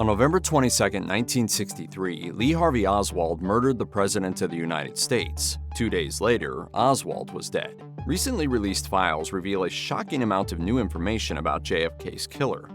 On November 22, 1963, Lee Harvey Oswald murdered the President of the United States. 2 days later, Oswald was dead. Recently released files reveal a shocking amount of new information about JFK's killer.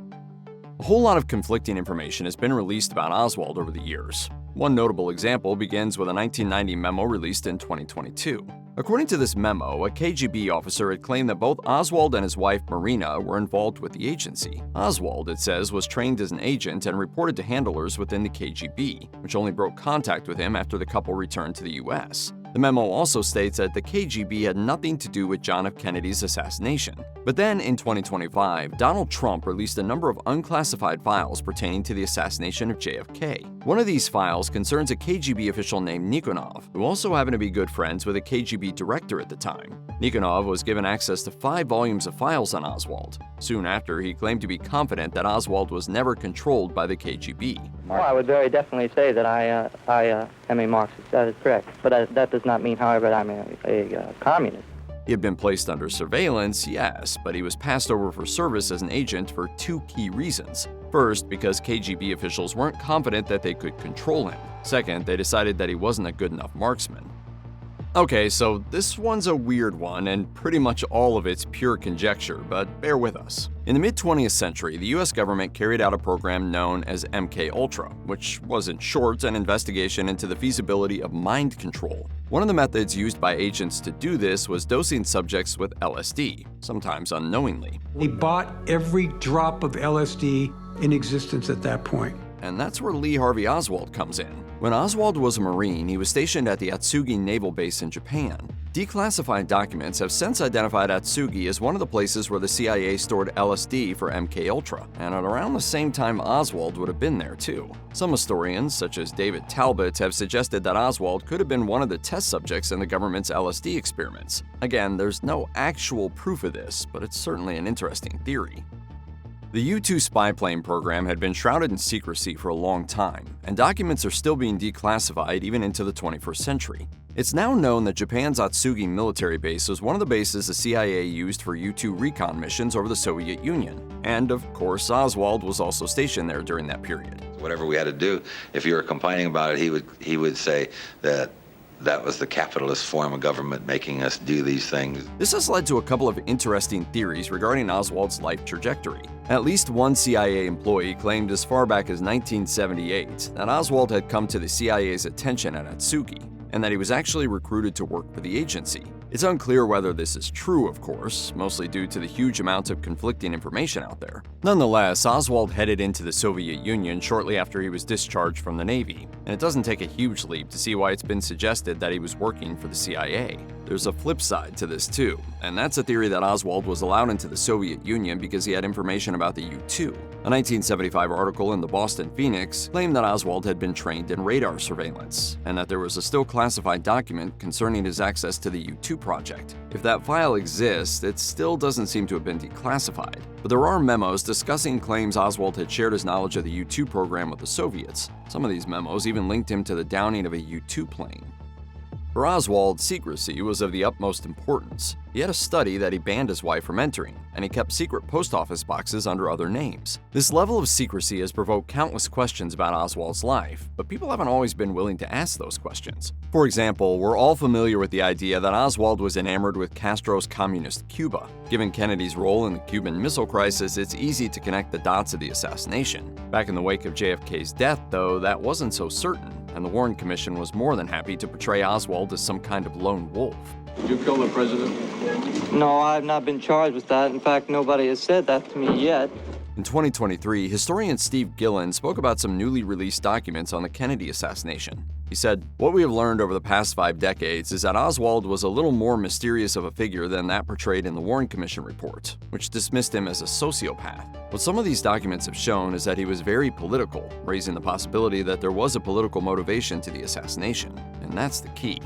A whole lot of conflicting information has been released about Oswald over the years. One notable example begins with a 1990 memo released in 2022. According to this memo, a KGB officer had claimed that both Oswald and his wife Marina were involved with the agency. Oswald, it says, was trained as an agent and reported to handlers within the KGB, which only broke contact with him after the couple returned to the US. The memo also states that the KGB had nothing to do with John F. Kennedy's assassination. But then, in 2025, Donald Trump released a number of unclassified files pertaining to the assassination of JFK. One of these files concerns a KGB official named Nikonov, who also happened to be good friends with a KGB director at the time. Nikonov was given access to 5 volumes of files on Oswald. Soon after, he claimed to be confident that Oswald was never controlled by the KGB. Well, I would very definitely say that I am a Marxist. That is correct. But that does not mean, however, that I'm a communist. He had been placed under surveillance, yes, but he was passed over for service as an agent for 2 key reasons. First, because KGB officials weren't confident that they could control him. Second, they decided that he wasn't a good enough marksman. Okay, so this one's a weird one, and pretty much all of it's pure conjecture, but bear with us. In the mid-20th century, the US government carried out a program known as MK-Ultra, which was in short an investigation into the feasibility of mind control. One of the methods used by agents to do this was dosing subjects with LSD, sometimes unknowingly. He bought every drop of LSD in existence at that point. And that's where Lee Harvey Oswald comes in. When Oswald was a Marine, he was stationed at the Atsugi Naval Base in Japan. Declassified documents have since identified Atsugi as one of the places where the CIA stored LSD for MK-Ultra, and at around the same time Oswald would have been there too. Some historians, such as David Talbot, have suggested that Oswald could have been one of the test subjects in the government's LSD experiments. Again, there's no actual proof of this, but it's certainly an interesting theory. The U-2 spy plane program had been shrouded in secrecy for a long time, and documents are still being declassified even into the 21st century. It's now known that Japan's Atsugi military base was one of the bases the CIA used for U-2 recon missions over the Soviet Union. And, of course, Oswald was also stationed there during that period. Whatever we had to do, if you were complaining about it, he would say that was the capitalist form of government making us do these things. This has led to a couple of interesting theories regarding Oswald's life trajectory. At least one CIA employee claimed as far back as 1978 that Oswald had come to the CIA's attention at Atsugi, and that he was actually recruited to work for the agency. It's unclear whether this is true, of course, mostly due to the huge amounts of conflicting information out there. Nonetheless, Oswald headed into the Soviet Union shortly after he was discharged from the Navy, and it doesn't take a huge leap to see why it's been suggested that he was working for the CIA. There's a flip side to this too, and that's a theory that Oswald was allowed into the Soviet Union because he had information about the U-2. A 1975 article in the Boston Phoenix claimed that Oswald had been trained in radar surveillance, and that there was a still classified document concerning his access to the U-2 project. If that file exists, it still doesn't seem to have been declassified. But there are memos discussing claims Oswald had shared his knowledge of the U-2 program with the Soviets. Some of these memos even linked him to the downing of a U-2 plane. For Oswald, secrecy was of the utmost importance. He had a study that he banned his wife from entering, and he kept secret post office boxes under other names. This level of secrecy has provoked countless questions about Oswald's life, but people haven't always been willing to ask those questions. For example, we're all familiar with the idea that Oswald was enamored with Castro's communist Cuba. Given Kennedy's role in the Cuban Missile Crisis, it's easy to connect the dots of the assassination. Back in the wake of JFK's death, though, that wasn't so certain, and the Warren Commission was more than happy to portray Oswald as some kind of lone wolf. Did you kill the president? No, I've not been charged with that. In fact, nobody has said that to me yet. In 2023, historian Steve Gillen spoke about some newly released documents on the Kennedy assassination. He said, "What we have learned over the past 5 decades is that Oswald was a little more mysterious of a figure than that portrayed in the Warren Commission report, which dismissed him as a sociopath. What some of these documents have shown is that he was very political, raising the possibility that there was a political motivation to the assassination, and that's the key."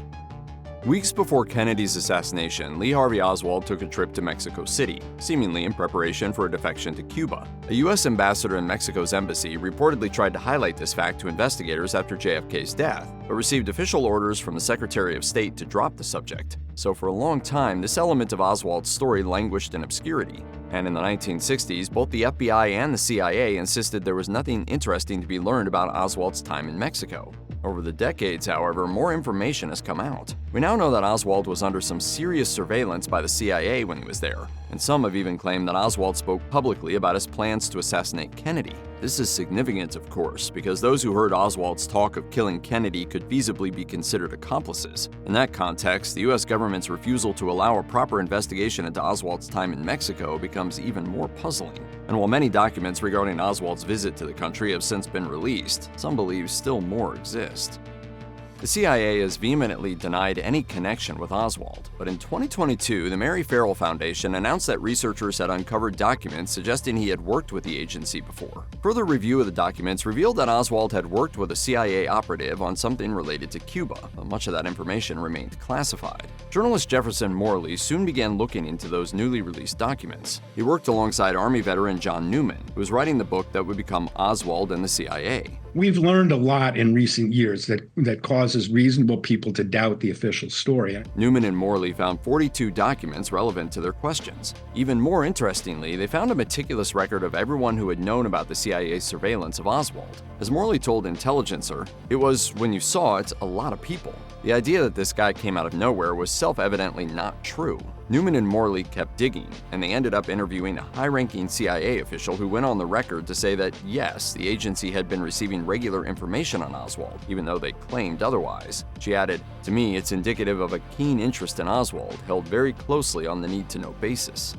Weeks before Kennedy's assassination, Lee Harvey Oswald took a trip to Mexico City, seemingly in preparation for a defection to Cuba. A U.S. ambassador in Mexico's embassy reportedly tried to highlight this fact to investigators after JFK's death, but received official orders from the Secretary of State to drop the subject. So for a long time, this element of Oswald's story languished in obscurity. And in the 1960s, both the FBI and the CIA insisted there was nothing interesting to be learned about Oswald's time in Mexico. Over the decades, however, more information has come out. We now know that Oswald was under some serious surveillance by the CIA when he was there, and some have even claimed that Oswald spoke publicly about his plans to assassinate Kennedy. This is significant, of course, because those who heard Oswald's talk of killing Kennedy could feasibly be considered accomplices. In that context, the US government's refusal to allow a proper investigation into Oswald's time in Mexico becomes even more puzzling. And while many documents regarding Oswald's visit to the country have since been released, some believe still more exist. The CIA has vehemently denied any connection with Oswald, but in 2022, the Mary Farrell Foundation announced that researchers had uncovered documents suggesting he had worked with the agency before. Further review of the documents revealed that Oswald had worked with a CIA operative on something related to Cuba, but much of that information remained classified. Journalist Jefferson Morley soon began looking into those newly released documents. He worked alongside Army veteran John Newman, who was writing the book that would become Oswald and the CIA. We've learned a lot in recent years that causes reasonable people to doubt the official story. Newman and Morley found 42 documents relevant to their questions. Even more interestingly, they found a meticulous record of everyone who had known about the CIA's surveillance of Oswald. As Morley told Intelligencer, it was, when you saw it, a lot of people. The idea that this guy came out of nowhere was self-evidently not true. Newman and Morley kept digging, and they ended up interviewing a high-ranking CIA official who went on the record to say that, yes, the agency had been receiving regular information on Oswald, even though they claimed otherwise. She added, "To me, it's indicative of a keen interest in Oswald, held very closely on the need-to-know basis."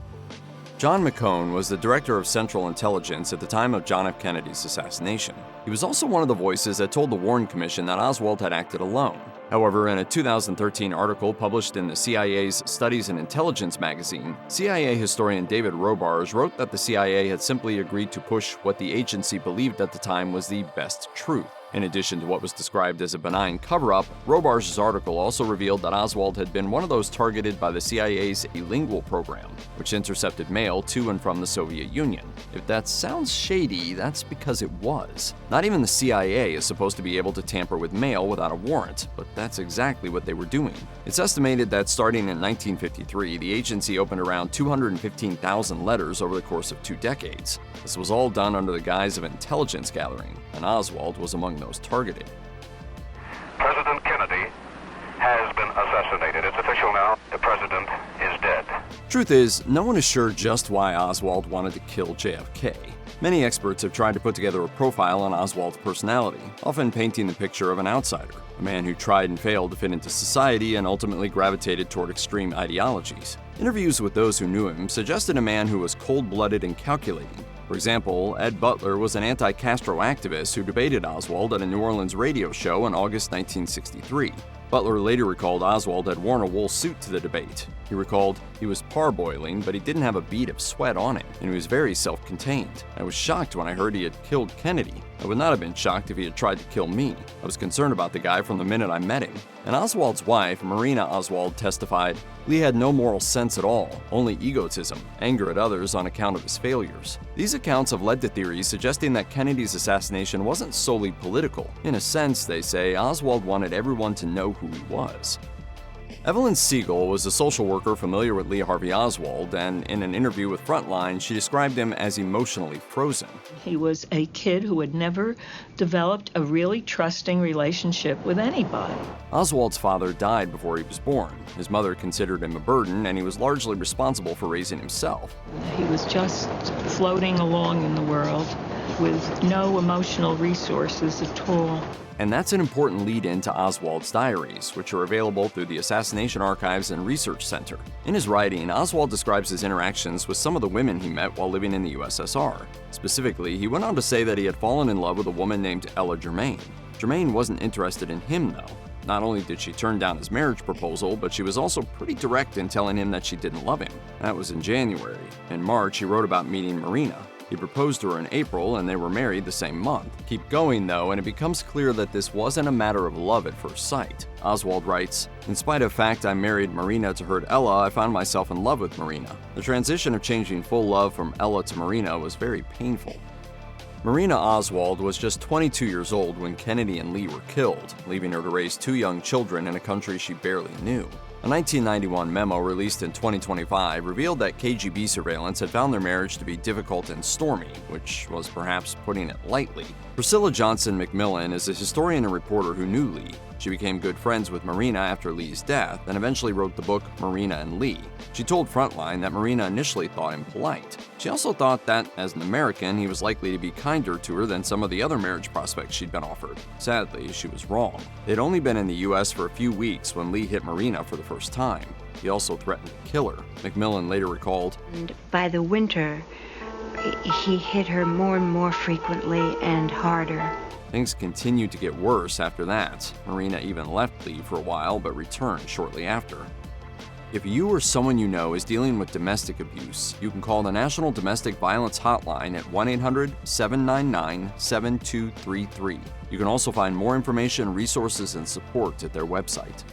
John McCone was the director of Central Intelligence at the time of John F. Kennedy's assassination. He was also one of the voices that told the Warren Commission that Oswald had acted alone. However, in a 2013 article published in the CIA's Studies in Intelligence magazine, CIA historian David Robards wrote that the CIA had simply agreed to push what the agency believed at the time was the best truth. In addition to what was described as a benign cover-up, Robards' article also revealed that Oswald had been one of those targeted by the CIA's elingual program, which intercepted mail to and from the Soviet Union. If that sounds shady, that's because it was. Not even the CIA is supposed to be able to tamper with mail without a warrant, but that's exactly what they were doing. It's estimated that starting in 1953, the agency opened around 215,000 letters over the course of 2 decades. This was all done under the guise of intelligence gathering, and Oswald was among those targeted. President Kennedy has been assassinated. It's official now. The president is dead. Truth is, no one is sure just why Oswald wanted to kill JFK. Many experts have tried to put together a profile on Oswald's personality, often painting the picture of an outsider, a man who tried and failed to fit into society and ultimately gravitated toward extreme ideologies. Interviews with those who knew him suggested a man who was cold-blooded and calculating. For example, Ed Butler was an anti-Castro activist who debated Oswald at a New Orleans radio show in August 1963. Butler later recalled Oswald had worn a wool suit to the debate. He recalled, "He was parboiling, but he didn't have a bead of sweat on him, and he was very self-contained. I was shocked when I heard he had killed Kennedy. I would not have been shocked if he had tried to kill me. I was concerned about the guy from the minute I met him." And Oswald's wife, Marina Oswald, testified, "Lee had no moral sense at all, only egotism, anger at others on account of his failures." These accounts have led to theories suggesting that Kennedy's assassination wasn't solely political. In a sense, they say, Oswald wanted everyone to know who he was. Evelyn Siegel was a social worker familiar with Lee Harvey Oswald, and in an interview with Frontline, she described him as emotionally frozen. He was a kid who had never developed a really trusting relationship with anybody. Oswald's father died before he was born. His mother considered him a burden, and he was largely responsible for raising himself. He was just floating along in the world with no emotional resources at all. And that's an important lead-in to Oswald's diaries, which are available through the Assassination Archives and Research Center. In his writing, Oswald describes his interactions with some of the women he met while living in the USSR. Specifically, he went on to say that he had fallen in love with a woman named Ella Germain. Germain wasn't interested in him, though. Not only did she turn down his marriage proposal, but she was also pretty direct in telling him that she didn't love him. That was in January. In March, he wrote about meeting Marina. He proposed to her in April, and they were married the same month. Keep going, though, and it becomes clear that this wasn't a matter of love at first sight. Oswald writes, "In spite of the fact I married Marina to hurt Ella, I found myself in love with Marina. The transition of changing full love from Ella to Marina was very painful." Marina Oswald was just 22 years old when Kennedy and Lee were killed, leaving her to raise 2 young children in a country she barely knew. A 1991 memo released in 2025 revealed that KGB surveillance had found their marriage to be difficult and stormy, which was perhaps putting it lightly. Priscilla Johnson McMillan is a historian and reporter who knew Lee. She became good friends with Marina after Lee's death and eventually wrote the book Marina and Lee. She told Frontline that Marina initially thought him polite. She also thought that, as an American, he was likely to be kinder to her than some of the other marriage prospects she'd been offered. Sadly, she was wrong. They'd only been in the U.S. for a few weeks when Lee hit Marina for the first time. He also threatened to kill her. McMillan later recalled, "And by the winter, he hit her more and more frequently and harder." Things continued to get worse after that. Marina even left Lee for a while but returned shortly after. If you or someone you know is dealing with domestic abuse, you can call the National Domestic Violence Hotline at 1-800-799-7233. You can also find more information, resources, and support at their website.